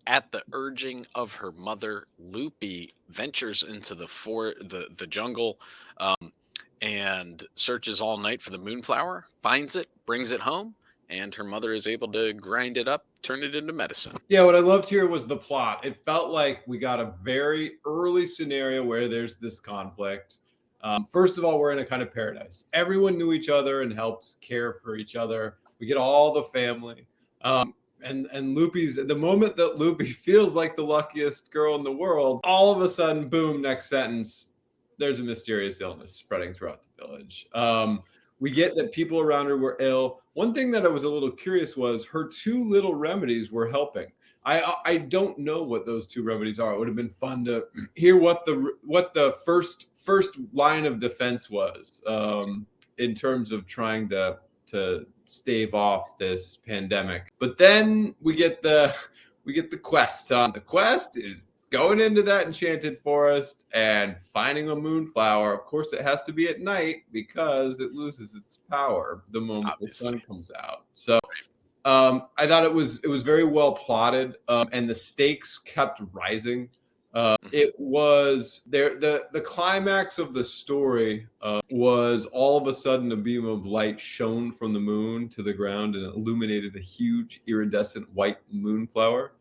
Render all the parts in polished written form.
at the urging of her mother, Loopy ventures into the jungle, and searches all night for the moonflower, finds it, brings it home, and her mother is able to grind it up, turn it into medicine. Yeah, what I loved here was the plot. It felt like we got a very early scenario where there's this conflict. First of all, we're in a kind of paradise. Everyone knew each other and helped care for each other. We get all the family. And Loopy's the moment that Loopy feels like the luckiest girl in the world, all of a sudden, boom, next sentence, there's a mysterious illness spreading throughout the village. We get that people around her were ill. One thing that I was a little curious was her two little remedies were helping. I don't know what those two remedies are. It would have been fun to hear what the first line of defense was, in terms of trying to stave off this pandemic. But then we get the quest. The quest is going into that enchanted forest and finding a moonflower. Of course, it has to be at night because it loses its power the moment the Obviously. sun comes out. So I thought it was very well plotted, and the stakes kept rising. Hmm. It was there. The climax of the story was all of a sudden a beam of light shone from the moon to the ground and illuminated a huge iridescent white moonflower.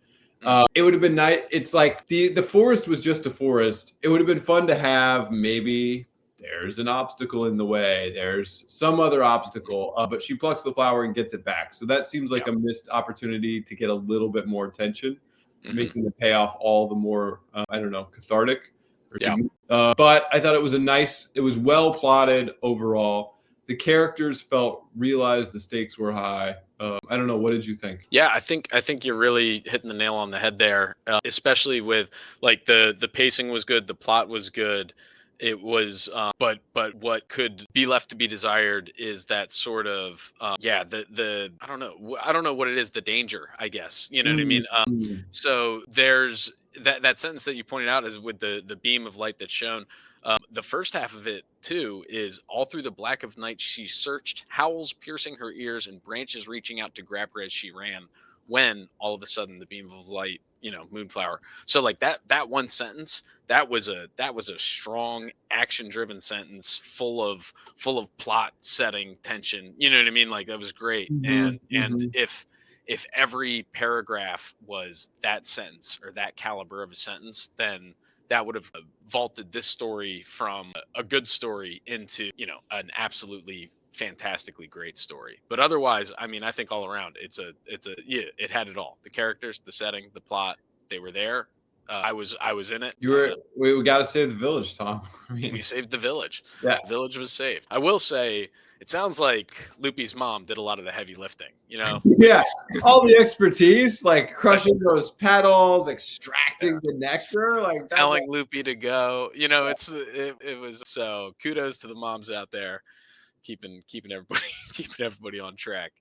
Hmm. It would have been nice. It's like the forest was just a forest. It would have been fun to have maybe there's an obstacle in the way. There's some other Hmm. obstacle, but she plucks the flower and gets it back. So that seems like Yeah. a missed opportunity to get a little bit more attention, Hmm. making the payoff all the more, I don't know, cathartic or Yeah. significant. But I thought it was well plotted overall. The characters felt realized, the stakes were high. I don't know. What did you think? Yeah, I think you're really hitting the nail on the head there, especially with like the pacing was good, the plot was good. It was, but what could be left to be desired is that sort of, yeah, the I don't know what it is, the danger, I guess. You know what I Mm, mean? mm. So there's that sentence that you pointed out is with the beam of light that's shown. The first half of it too is all through the black of night she searched, howls piercing her ears and branches reaching out to grab her as she ran. When all of a sudden the beam of light, moonflower. So like that one sentence, that was a strong action driven sentence full of plot setting tension. You know what I mean? Like that was great. Mhm, And mhm. if every paragraph was that sentence or that caliber of a sentence, then that would have vaulted this story from a good story into an absolutely fantastically great story. But otherwise, I mean, I think all around it's a yeah, it had it all: the characters, the setting, the plot. They were there. I was in it. We got to save the village, Tom. I We mean, saved the village. yeah, The village was saved. I will say, it sounds like Loopy's mom did a lot of the heavy lifting. yeah. Loopy's All the expertise, like like crushing those petals, extracting the nectar, like that. telling Loopy to go. It was so kudos to the moms out there keeping everybody keeping everybody on track.